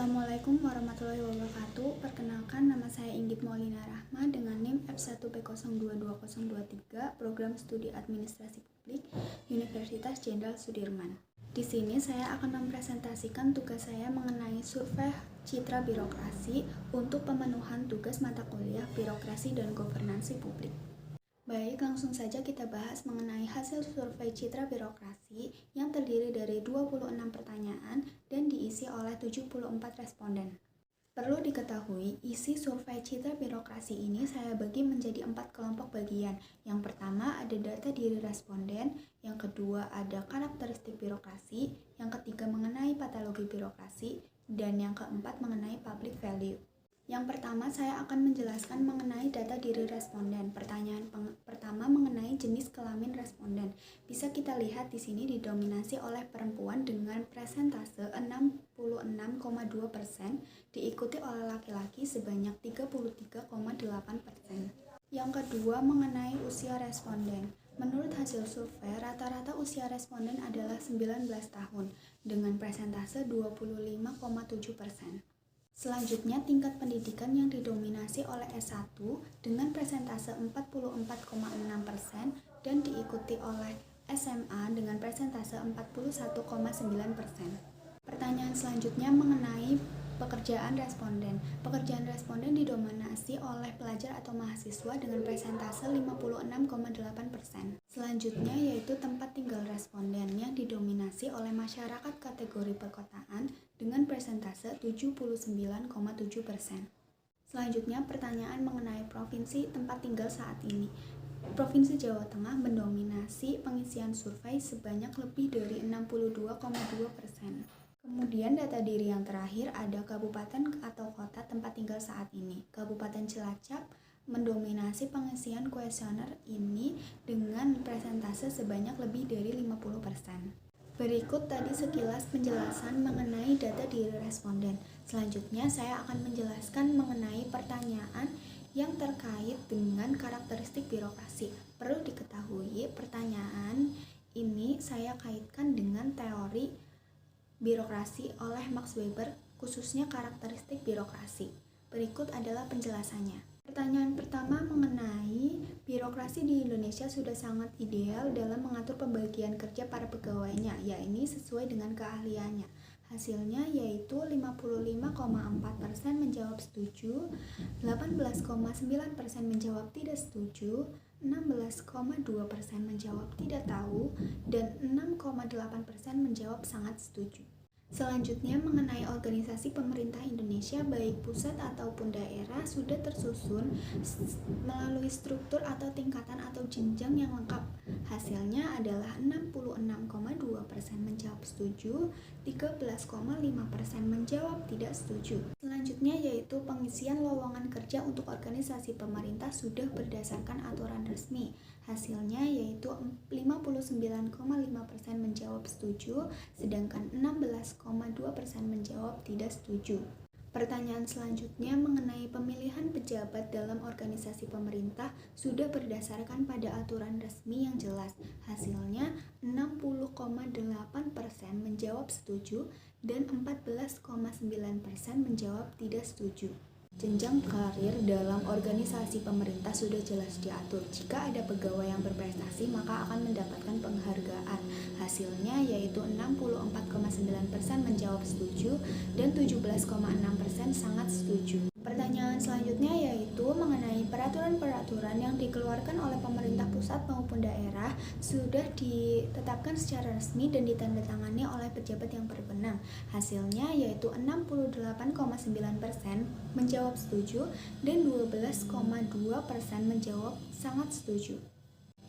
Assalamualaikum warahmatullahi wabarakatuh. Perkenalkan, nama saya Inggit Maulina Rahma dengan NIM F1B022023, Program Studi Administrasi Publik, Universitas Jenderal Sudirman. Di sini saya akan mempresentasikan tugas saya mengenai survei citra birokrasi untuk pemenuhan tugas mata kuliah Birokrasi dan Governansi Publik. Baik, langsung saja kita bahas mengenai hasil survei citra birokrasi yang terdiri dari 26 pertanyaan dan diisi oleh 74 responden. Perlu diketahui, isi survei citra birokrasi ini saya bagi menjadi 4 kelompok bagian. Yang pertama ada data diri responden, yang kedua ada karakteristik birokrasi, yang ketiga mengenai patologi birokrasi, dan yang keempat mengenai public value. Yang pertama, saya akan menjelaskan mengenai data diri responden. Pertanyaan pertama mengenai jenis kelamin responden. Bisa kita lihat di sini didominasi oleh perempuan dengan presentase 66,2%, diikuti oleh laki-laki sebanyak 33,8%. Yang kedua mengenai usia responden. Menurut hasil survei, rata-rata usia responden adalah 19 tahun dengan presentase 25,7%. Selanjutnya, tingkat pendidikan yang didominasi oleh S1 dengan presentase 44,6% dan diikuti oleh SMA dengan presentase 41,9%. Pertanyaan selanjutnya mengenai pekerjaan responden. Pekerjaan responden didominasi oleh pelajar atau mahasiswa dengan presentase 56,8%. Selanjutnya yaitu tempat tinggal responden yang didominasi oleh masyarakat kategori perkotaan dengan presentase 79,7%. Selanjutnya pertanyaan mengenai provinsi tempat tinggal saat ini. Provinsi Jawa Tengah mendominasi pengisian survei sebanyak lebih dari 62,2%. Kemudian data diri yang terakhir ada kabupaten atau kota tempat tinggal saat ini. Kabupaten Cilacap mendominasi pengisian kuesioner ini dengan presentase sebanyak lebih dari 50%. Berikut tadi sekilas penjelasan mengenai data diri responden. Selanjutnya saya akan menjelaskan mengenai pertanyaan yang terkait dengan karakteristik birokrasi. Perlu diketahui pertanyaan ini saya kaitkan dengan teori birokrasi oleh Max Weber, khususnya karakteristik birokrasi. Berikut adalah penjelasannya. Pertanyaan pertama mengenai birokrasi di Indonesia sudah sangat ideal dalam mengatur pembagian kerja para pegawainya, yaitu sesuai dengan keahliannya. Hasilnya yaitu 55,4% menjawab setuju, 18,9% menjawab tidak setuju, 16,2% menjawab tidak tahu, dan 6,8% menjawab sangat setuju. Selanjutnya mengenai organisasi pemerintah Indonesia baik pusat ataupun daerah sudah tersusun melalui struktur atau tingkatan atau jenjang yang lengkap. Hasilnya adalah 66,2% menjawab setuju, 13,5% menjawab tidak setuju. Selanjutnya yaitu pengisian lowongan kerja untuk organisasi pemerintah sudah berdasarkan aturan resmi. Hasilnya yaitu 59,5% menjawab setuju, sedangkan 16,2% menjawab tidak setuju. Pertanyaan selanjutnya mengenai pemilihan pejabat dalam organisasi pemerintah sudah berdasarkan pada aturan resmi yang jelas. Hasilnya 60,8% menjawab setuju dan 14,9% menjawab tidak setuju. Jenjang karir dalam organisasi pemerintah sudah jelas diatur. Jika ada pegawai yang berprestasi, maka akan mendapatkan penghargaan. Hasilnya yaitu 64,9% menjawab setuju dan 17,6% sangat setuju. Pertanyaan selanjutnya yaitu mengenai peraturan-peraturan yang dikeluarkan oleh pemerintah pusat maupun daerah sudah ditetapkan secara resmi dan ditandatangani oleh pejabat yang berwenang. Hasilnya yaitu 68,9% menjawab setuju dan 12,2% menjawab sangat setuju.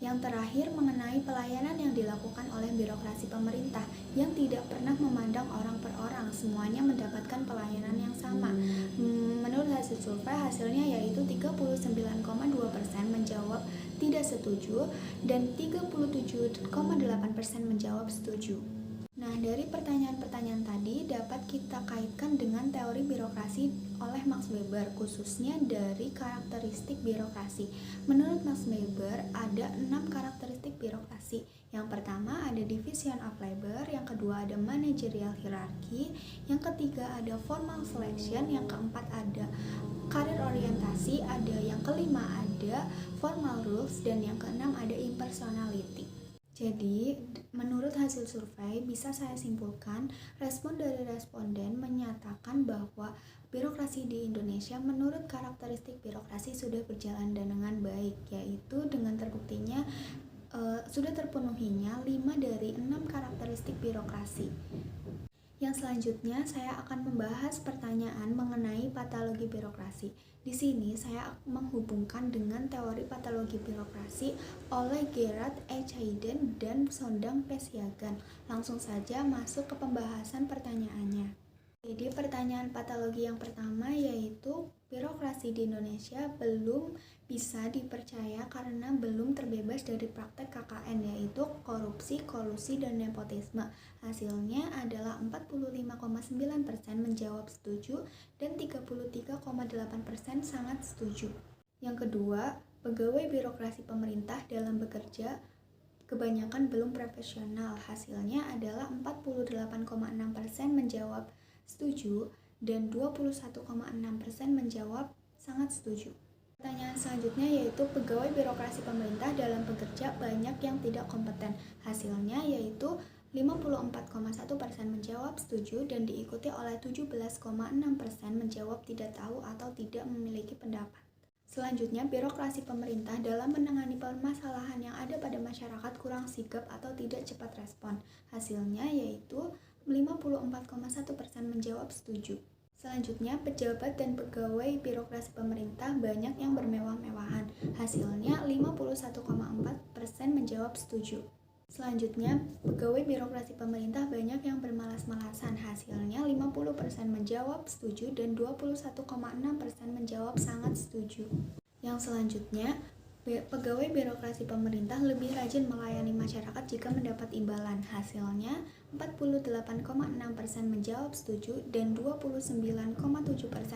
Yang terakhir mengenai pelayanan yang dilakukan oleh birokrasi pemerintah yang tidak pernah memandang orang per orang, semuanya mendapatkan pelayanan yang sama. Menurut hasil survei, hasilnya yaitu 39,2% menjawab tidak setuju dan 37,8% menjawab setuju. Nah, dari pertanyaan-pertanyaan tadi dapat kita kaitkan dengan teori birokrasi oleh Max Weber, khususnya dari karakteristik birokrasi. Menurut Max Weber, ada 6 karakteristik birokrasi. Yang pertama ada ada division of labor, yang kedua ada managerial hierarchy, yang ketiga ada formal selection, yang keempat ada karir orientasi, yang kelima ada formal rules, dan yang keenam ada impersonality. Jadi, menurut hasil survei bisa saya simpulkan, respon dari responden menyatakan bahwa birokrasi di Indonesia menurut karakteristik birokrasi sudah berjalan dengan baik, yaitu dengan terbuktinya sudah terpenuhinya 5 dari 6 karakteristik birokrasi. Yang selanjutnya saya akan membahas pertanyaan mengenai patologi birokrasi. Di sini saya menghubungkan dengan teori patologi birokrasi oleh Gerard H. Hayden dan Sondang P. Siagan. Langsung saja masuk ke pembahasan pertanyaannya. Jadi pertanyaan patologi yang pertama yaitu birokrasi di Indonesia belum bisa dipercaya karena belum terbebas dari praktek KKN, yaitu korupsi, kolusi, dan nepotisme. Hasilnya adalah 45,9% menjawab setuju dan 33,8% sangat setuju. Yang kedua, pegawai birokrasi pemerintah dalam bekerja kebanyakan belum profesional. Hasilnya adalah 48,6% menjawab setuju dan 21,6% menjawab sangat setuju. Pertanyaan selanjutnya yaitu pegawai birokrasi pemerintah dalam bekerja banyak yang tidak kompeten. Hasilnya yaitu 54,1% menjawab setuju dan diikuti oleh 17,6% menjawab tidak tahu atau tidak memiliki pendapat. Selanjutnya, birokrasi pemerintah dalam menangani permasalahan yang ada pada masyarakat kurang sigap atau tidak cepat respon. Hasilnya yaitu 54,1% menjawab setuju. Selanjutnya, pejabat dan pegawai birokrasi pemerintah banyak yang bermewah-mewahan. Hasilnya 51,4% menjawab setuju. Selanjutnya, pegawai birokrasi pemerintah banyak yang bermalas-malasan. Hasilnya 50% menjawab setuju dan 21,6% menjawab sangat setuju. Yang selanjutnya, pegawai birokrasi pemerintah lebih rajin melayani masyarakat jika mendapat imbalan. Hasilnya 48,6% menjawab setuju dan 29,7%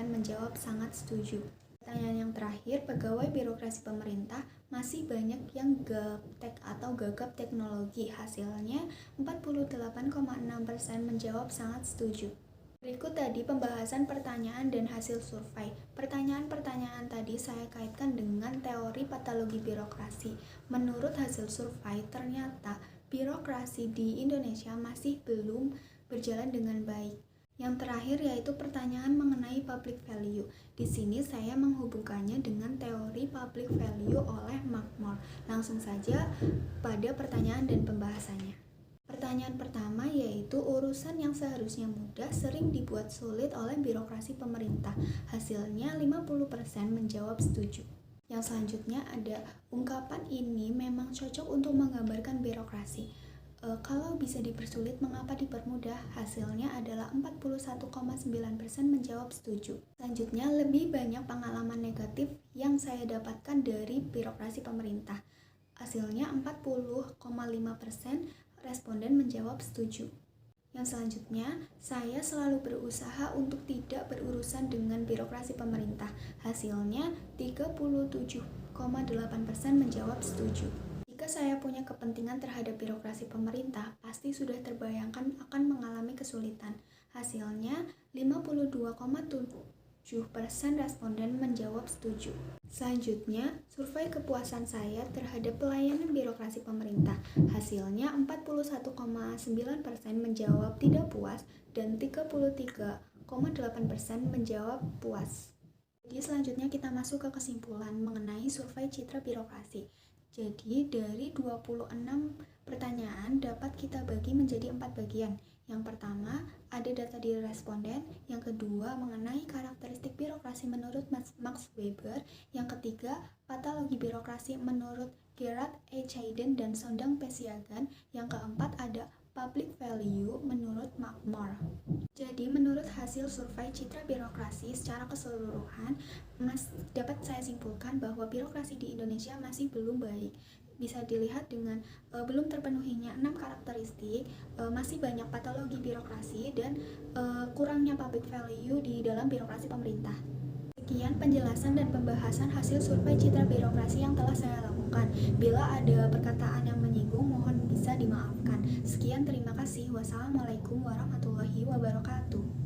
menjawab sangat setuju. Pertanyaan yang terakhir, pegawai birokrasi pemerintah masih banyak yang gaptek atau gagap teknologi. Hasilnya 48,6% menjawab sangat setuju. Berikut tadi pembahasan pertanyaan dan hasil survei. Pertanyaan-pertanyaan tadi saya kaitkan dengan teori patologi birokrasi. Menurut hasil survei, ternyata birokrasi di Indonesia masih belum berjalan dengan baik. Yang terakhir yaitu pertanyaan mengenai public value. Di sini saya menghubungkannya dengan teori public value oleh McMurray. Langsung saja pada pertanyaan dan pembahasannya. Pertanyaan pertama yaitu urusan yang seharusnya mudah sering dibuat sulit oleh birokrasi pemerintah. Hasilnya 50% menjawab setuju. Yang selanjutnya ada ungkapan ini memang cocok untuk menggambarkan birokrasi. Kalau bisa dipersulit, mengapa dipermudah? Hasilnya adalah 41,9% menjawab setuju. Selanjutnya, lebih banyak pengalaman negatif yang saya dapatkan dari birokrasi pemerintah. Hasilnya 40,5% responden menjawab setuju. Yang selanjutnya, saya selalu berusaha untuk tidak berurusan dengan birokrasi pemerintah. Hasilnya 37,8% menjawab setuju. Jika saya punya kepentingan terhadap birokrasi pemerintah, pasti sudah terbayangkan akan mengalami kesulitan. Hasilnya 52,7% responden menjawab setuju. Selanjutnya, survei kepuasan saya terhadap pelayanan birokrasi pemerintah. Hasilnya 41,9% menjawab tidak puas dan 33,8% menjawab puas. Jadi selanjutnya kita masuk ke kesimpulan mengenai survei citra birokrasi. Jadi dari 26 pertanyaan dapat kita bagi menjadi 4 bagian. Yang pertama, ada data diri responden. Yang kedua, mengenai karakteristik birokrasi menurut Max Weber. Yang ketiga, patologi birokrasi menurut Gerard H. Hayden dan Sondang P. Siagan. Yang keempat, ada public value menurut McMurray. Jadi menurut hasil survei citra birokrasi secara keseluruhan dapat saya simpulkan bahwa birokrasi di Indonesia masih belum baik. Bisa dilihat dengan belum terpenuhinya 6 karakteristik, masih banyak patologi birokrasi dan kurangnya public value di dalam birokrasi pemerintah. Sekian penjelasan dan pembahasan hasil survei citra birokrasi yang telah saya lakukan. Bila ada perkataan yang menyinggung, mohon bisa dimaafkan. Sekian, terima kasih. Wassalamualaikum warahmatullahi wabarakatuh.